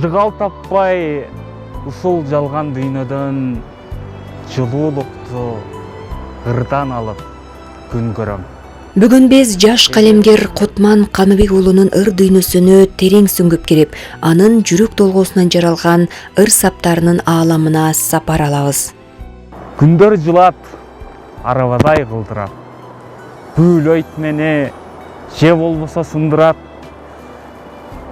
чыргал таппай ушул жалган дүйнөдөн жылуулукту ырдан алып күн көрөм. Бүгүн биз жаш калемгер Кутман Каныбек уулунун ыр дүйнөсүнө терең сүңгүп кирип, анын жүрөк толгоосунан жаралган ыр саптарынын ааламына сапар алабыз. Күндөр жылат, арабадай кылдырат. Күйлөйт мени, же болбосо сындырат.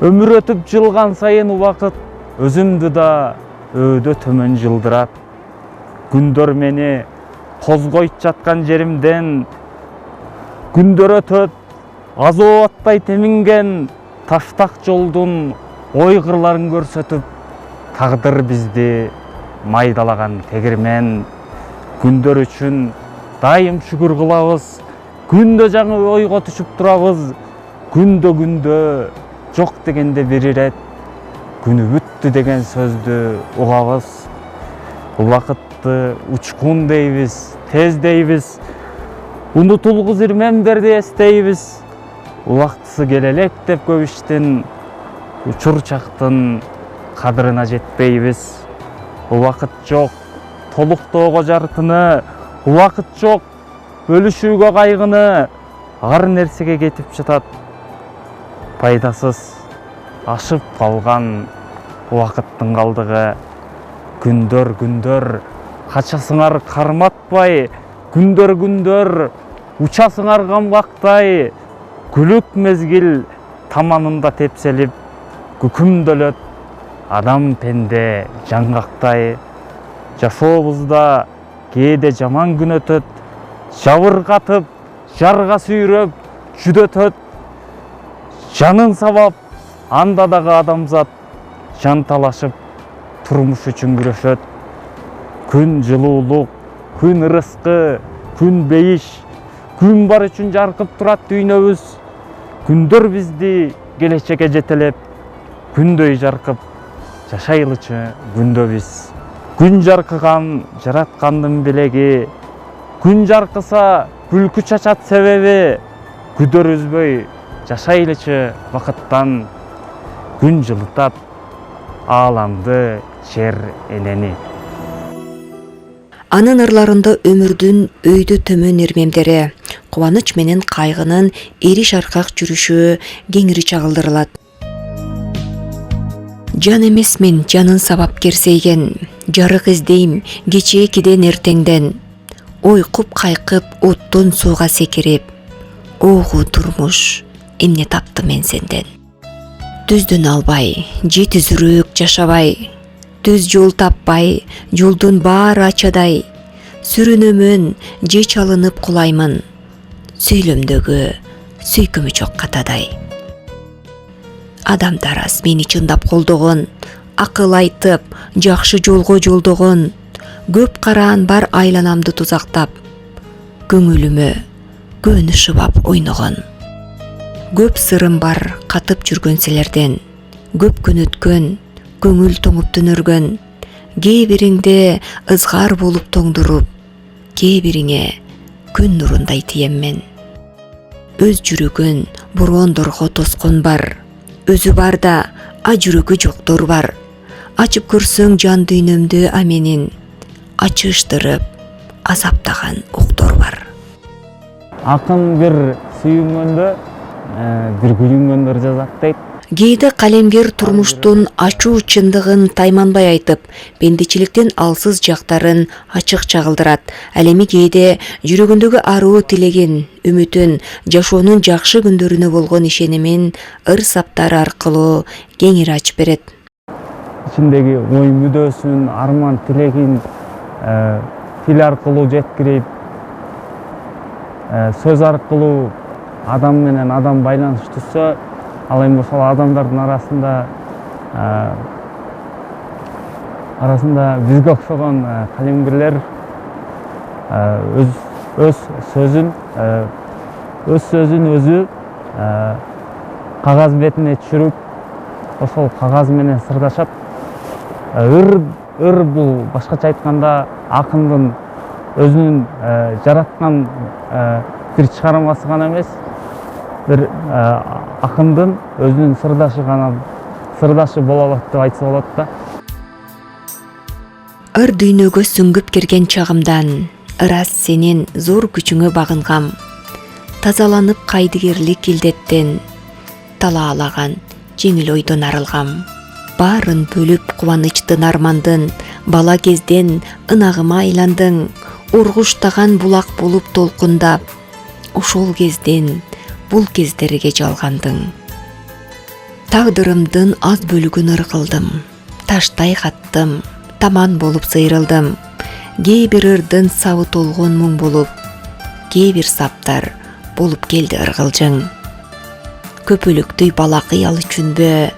Өмүр өтүп жылган сайын убакыт өзүмдү да өйдө төмөн жылдырат. Күндөр мени козгойт жаткан жеримден, күндөр өтөт, азоаттай теминген таштак жолдун ойгырларын көрсөтүп, тагдыр бизди майдалаган тегирмен. Күндөр үчүн дайым шүгүр кылабыз, күндө жаңы ойго түшүп турабыз. Күндө жок дегенде бир ирет, күнү бүттү деген сөздү угабыз. Убакытты учкун дейбиз, тез дейбиз. Унутулгуз ирмемдерди эстейбиз. Убактысы келе элек деп көп иштин учур чактын кадырына жетпейбиз. Убакыт жок толуктоого жарытыны, убакыт жок бөлүшүүгө кайгыны. Ар нерсеге кетип жатат пайдасыз ашып калган убакыттын калдыгы. Күндөр качасыңар карматпай, күндөр учасыңар камбактай. Күлүк мезгил таманында тепселип, күкүмдөлөт адам пенде жаңгактай. Жашообузда кээде жаман күн өтөт, жабыркатып, жарга сүйрөп, жүдөтөт. Жанын сабап, анда дагы адамзат жанталашып, турмуш үчүн күрөшөт. Күн жылуулук, күн ырыскы, күн бейиш, күн бар үчүн жаркып турат дүйнөбүз. Күндөр бизди келечекке жетелеп, күндөй жаркып жашайлычы күндө биз. Күн жаркыган жараткандын белеги, күн жаркыса күлкү чачат себеби. Күдөр үзбөй жашайлычы бакыттан, күн жылытат ааламды, жер энени. Анын ырларында өмүрдүн өйдө төмөн эрмемдери, кубаныч менен кайгынын эри шаркак жүрүшү кеңири чагылдырылат. Жан эмесмин, жанын сабап керсейген, жарык издейм кечээкиден эртеңден. Ойкуп кайкып оттон сууга секирип, огу турмуш эмне таптым мен сенден. Түздөн албай, же түзүрөөк жашабай, түз жол таппай, жолдун баары ачадай. Сүрүнөмөн, же чалынып кулаймын, сүйлөмдөгү сүйкүмү чок катадай. Адамдар аз мени чындап колдогон, акыл айтып, жакшы жолго жолдогон. Көп караан бар айланамды тузактап, көңүлүмө көөнү шыбап ойногон. Көп сырым бар катып жүргөн силерден, көп күн өткөн, көңүл тоңуп түнөргөн. Кээ бириңде ызгар болуп тоңдуруп, кээ бириңе күн нурундай тием мен. Өз жүрөгүн борондорго тоскон бар, өзү бар да а жүрөгү жоктор бар. Ачып көрсөң жан дүйнөмдү аменин, ачыштырып азаптаган октор бар. Акын бир сүйүнгөндө, бир күйүнгөндөр жазат дейт. Кээде калемгер турмуштун ачуу чындыгын тайманбай айтып, бендичиликтен алсыз жактарын ачык чагылдырат. Ал эми кээде жүрөгүндөгү аруу тилегин, үмүтүн, жашоонун жакшы күндөрүнө болгон ишенимин ыр саптары аркылуу кеңири ачып берет. Ичиндеги ой мүдөөсүн, арман тилегин тил аркылуу жеткирип, сөз аркылуу адам менен адам байланыш түзсө, ал эми ошол адамдардын арасында бизге окшогон калемгерлер өз сөзүн өзү кагаз бетине түшүрүп, ошол кагаз менен сырдашат. Ыр бул башкача айтканда акындын өзүнүн жараткан бир чыгармасы гана эмес, бир акындын өзүнүн сырдашы гана сырдашы боло алат деп айтса болот да. Ыр дүйнөгө сүңгүп кирген чагымдан ырас сенин зор күчүңө багынгам. Тазаланып кайдыгерлик илдеттен талаалаган жеңил ойдон арылгам. Барын бөлүп кубанычтын армандын бала кезден ынагыма айландың. Ургуштаган булак болуп толкундап ошол кезден бул кездерге жалгандың. Тагдырымдын аз бөлүгүн ыркылдым, таштай каттым, таман болуп сыйрылдым. Кээ бир ырдын сабы толгон муң болуп, кээ бир саптар болуп келди ыргылжың. Көпөлүктөй бала кыял үчүнбө,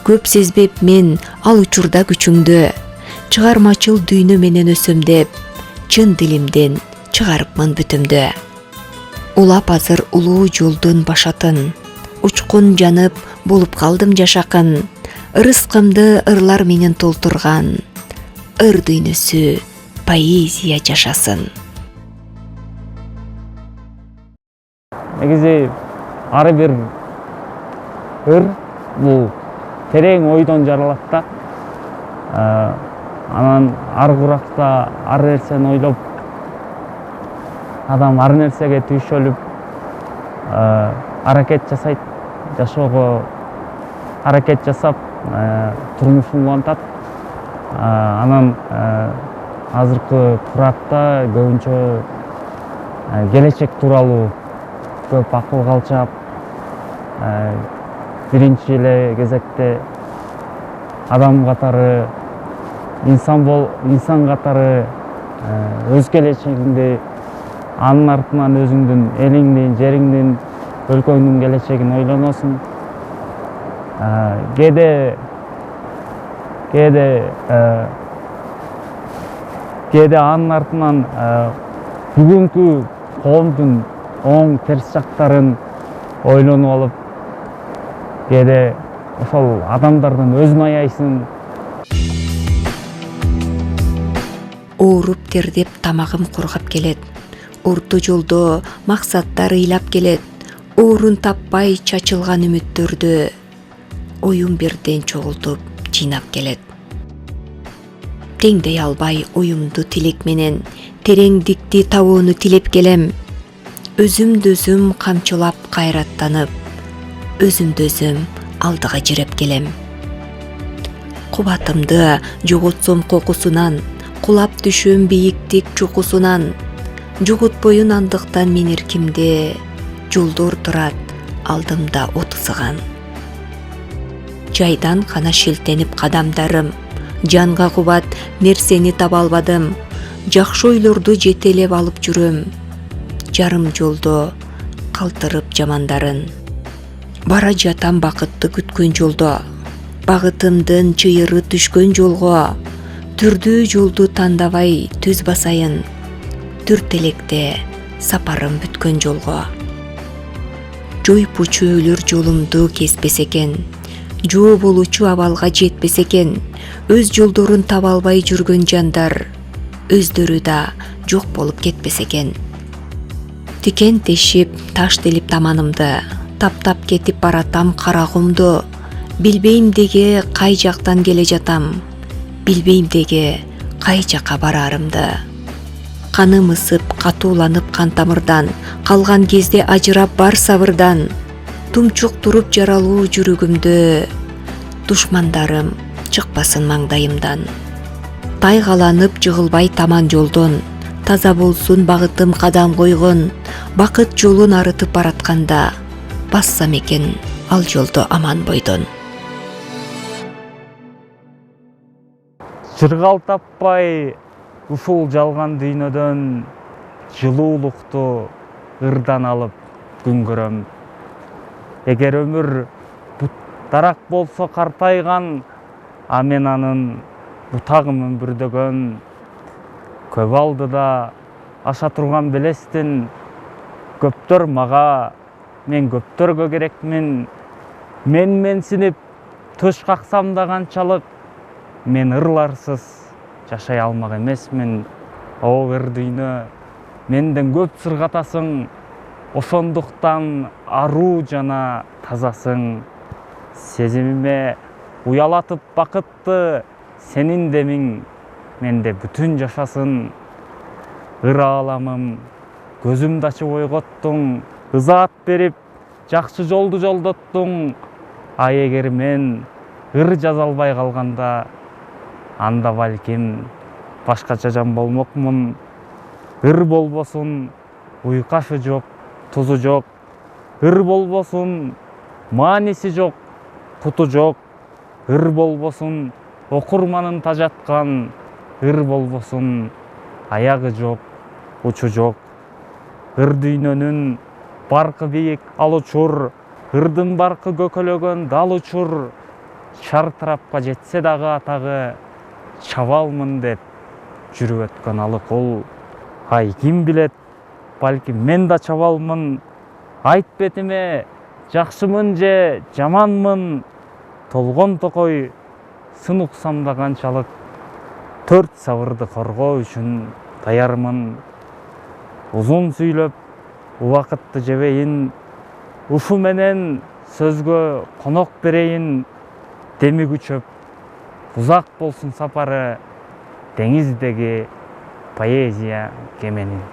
көп сезбеп мен ал учурда күчүңдү. Чыгармачыл дүйнө менен өсөм деп, чын дилимден чыгарыпмын бүтүмдү. Улап азыр улуу жолдун башатын, учкун жанып болуп калдым жашакын. Ырыскымды ырлар менен толтурган, ыр дүйнөсү поэзия жашасын. Негизи ар бир ыр бул терең ойдон жаралат да. Анан ар куракта ар нерсени ойлоп, адам ар нерсеге түйшөлүп аракет жасайт, жашоого аракет жасап турмушун улантат. Анан азыркы куракта көбүнчө келечек тууралуу көп акыл калчап, биринчи эле кезекте адам катары, инсан катары өз келечегиңди, анын артынан өзүңдүн элиңдин, жериңдин, өлкөңдүн келечегин ойлоносуң. Кээде анын артынан бүгүнкү коомдун оң терс жактарын ойлонуп алып, кээде ошол адамдардын өзүн аяйсың. Ооруп тердеп тамагым кургап келет. Орто жолдо максаттар ыйлап келет. Орун таппай чачылган үмүттөрдү оюм бирден чогултуп жыйнап келет. Теңдей албай оюмду тилек менен, тереңдикти табууну тилеп келем. Өзүмдү өзүм камчылап кайраттанып, өзүмдү өзүм алдыга жиреп келем. Кубатымды жоготсом кокусунан, кулап түшөм бийиктик чукусунан. Жоготпоюн андыктан мен эркимде, жолдор турат алдымда отузган. Жайдан гана шилтенип кадамдарым, жанга кубат нерсени таба албадым. Жакшы ойлорду жетелеп алып жүрөм, жарым жолдо калтырып жамандарын. Бара жатам бакытты күткөн жолдо, багытымдын чыйыры түшкөн жолго. Түрдүү жолду тандабай түз басайын, түртелекте сапарым бүткөн жолго. Жойпучу өлүр жолумду кеспесе экен, жоо болучу абалга жетпесе экен. Өз жолдорун таба албай жүргөн жандар, өздөрү да жок болуп кетпесе экен. Тикен тешип, таш делип таманымды, таптап кетип баратам карагумду. Билбейм деге кай жактан келе жатам, билбейм деге кай жакка барарымды. Каным ысып, катууланып кан тамырдан, калган кезде ажырап бар сабырдан. Тумчук туруп жаралуу жүрөгүмдө, душмандарым чыкпасын маңдайымдан. Тайгаланып жыгылбай таман жолдон, таза болсун багытым кадам койгон. Бакыт жолун арытып баратканда, бассам экен ал жолдо аман бойдон. Жыргал таппай ушул жалган дүйнөдөн, жылуулукту ырдан алып күн көрөм. Эгер өмүр дарак болсо картайган, а мен анын бутагымын бүрдөгөн. Көп алдыда аша турган белестин, көптөр мага, мен көптөргө керекмин. Мен менсинип туш каксам да канчалык, мен ырларсыз жашай алмак эмесмин. О ыр дүйнө, менден көп сыргатасың, ошондуктан аруу жана тазасың. Сезимиме уялатып бакытты сенин демиң менде бүтүн жашасын. Ыр ааламым көзүмдү ачып ойготтуң, ызаат берип жакшы жолду жолдоттуң. А эгер мен ыр жаза албай калганда, анда балким башкача жан болмокмун. Ыр болбосун, уйкашы жок, тузу жок. Ыр болбосун, мааниси жок, путу жок. Ыр болбосун, окурманын тажаткан. Ыр болбосун, аягы жок, учу жок. Ыр дүйнөнүн баркы бийик ал учур, ырдын баркы көкөлөгөн дал учур. Шар тарапка жетсе дагы атагы, чабалмын деп жүрүп өткөн алык ул. Ай, ким билет, балким мен да чабалмын. Айт бетиме, жакшымын же жаманмын. Толгон токой сын уксам да канчалык, 4 сабырды коргоо үчүн даярмын. Узун сүйлөп убакытты жебейин, ушу менен сөзгө конок берейин. Деми күчөп узак болсун сапары, деңиздеги поэзия кеменин.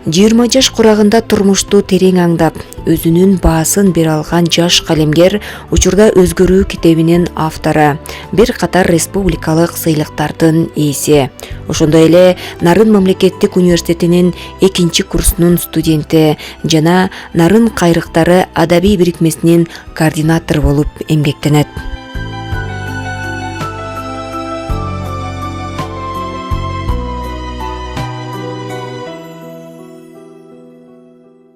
20 жаш курагында турмушту терең аңдап, өзүнүн баасын бере алган жаш калемгер учурда Өзгөрүү китебинин автору, бир катар республикалык сыйлыктардын ээси. Ошондой эле Нарын мамлекеттик университетинин 2-курсунун студенти жана Нарын кайрыктары адабий бирикмесинин координатору болуп эмгектенет.